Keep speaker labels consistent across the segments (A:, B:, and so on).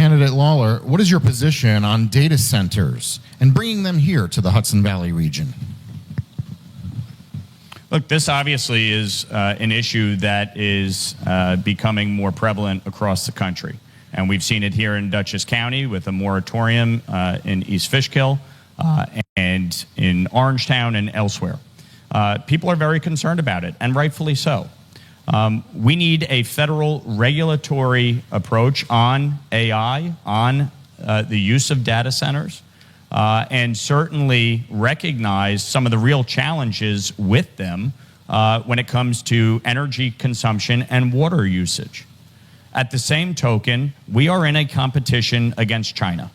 A: candidate Lawler, what is your position on data centers and bringing them here to the Hudson Valley region?
B: Look, this obviously is an issue that is becoming more prevalent across the country. And we've seen it here in Dutchess County with a moratorium in East Fishkill and in Orangetown and elsewhere. People are very concerned about it, and rightfully so. We need a federal regulatory approach on AI, on the use of data centers, and certainly recognize some of the real challenges with them when it comes to energy consumption and water usage. At the same token, we are in a competition against China,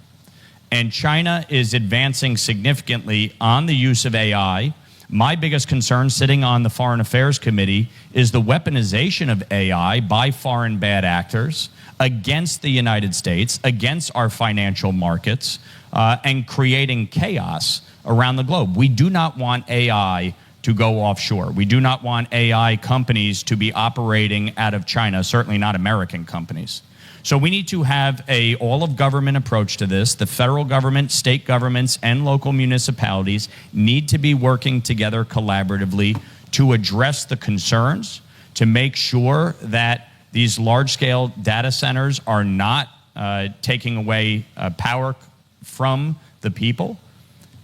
B: and China is advancing significantly on the use of AI. My biggest concern sitting on the Foreign Affairs Committee is the weaponization of AI by foreign bad actors against the United States, against our financial markets, and creating chaos around the globe. We do not want AI to go offshore. We do not want AI companies to be operating out of China, certainly not American companies. So we need to have a all-of-government approach to this. The federal government, state governments, and local municipalities need to be working together collaboratively to address the concerns, to make sure that these large-scale data centers are not taking away power from the people.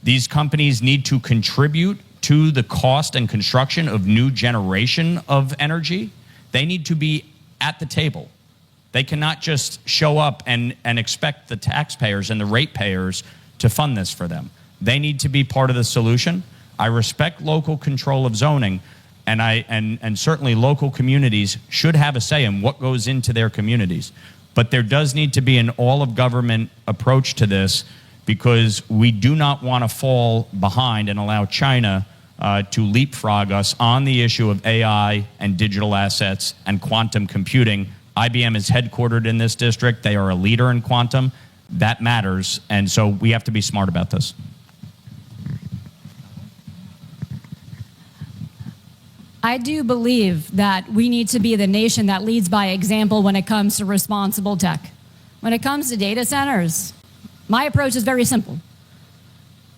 B: These companies need to contribute to the cost and construction of new generation of energy. They need to be at the table. They cannot just show up and expect the taxpayers and the ratepayers to fund this for them. They need to be part of the solution. I respect local control of zoning, and certainly local communities should have a say in what goes into their communities. But there does need to be an all-of-government approach to this, because we do not want to fall behind and allow China to leapfrog us on the issue of AI and digital assets and quantum computing. IBM is headquartered in this district. They are a leader in quantum. That matters, and so we have to be smart about this.
C: I do believe that we need to be the nation that leads by example when it comes to responsible tech. When it comes to data centers, my approach is very simple.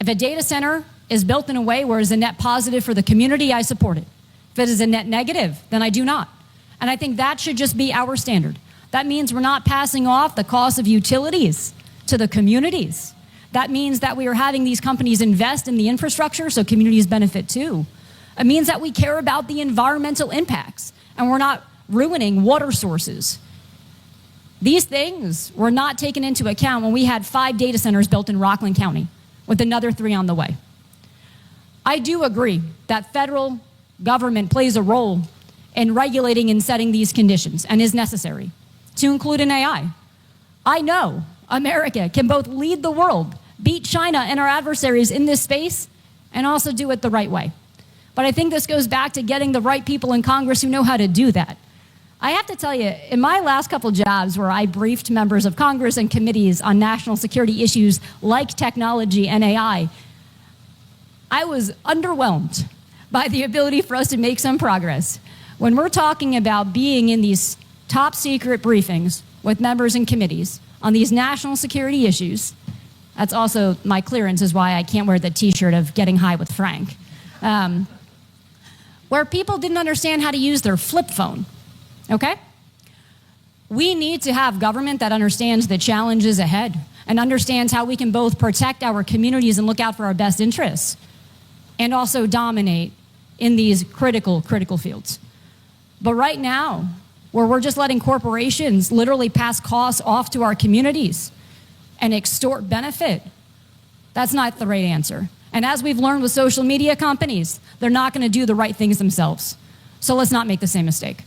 C: If a data center is built in a way where it's a net positive for the community, I support it. If it is a net negative, then I do not. And I think that should just be our standard. That means we're not passing off the cost of utilities to the communities. That means that we are having these companies invest in the infrastructure so communities benefit too. It means that we care about the environmental impacts and we're not ruining water sources. These things were not taken into account when we had 5 data centers built in Rockland County, with another 3 on the way. I do agree that federal government plays a role in regulating and setting these conditions and is necessary, to include in AI. I know America can both lead the world, beat China and our adversaries in this space, and also do it the right way. But I think this goes back to getting the right people in Congress who know how to do that. I have to tell you, in my last couple jobs where I briefed members of Congress and committees on national security issues like technology and AI, I was underwhelmed by the ability for us to make some progress. When we're talking about being in these top secret briefings with members and committees on these national security issues, that's also my clearance is why I can't wear the t-shirt of Getting High with Frank, where people didn't understand how to use their flip phone. Okay? We need to have government that understands the challenges ahead and understands how we can both protect our communities and look out for our best interests and also dominate in these critical fields. But right now, where we're just letting corporations literally pass costs off to our communities and extort benefit, that's not the right answer. And as we've learned with social media companies, they're not going to do the right things themselves. So let's not make the same mistake.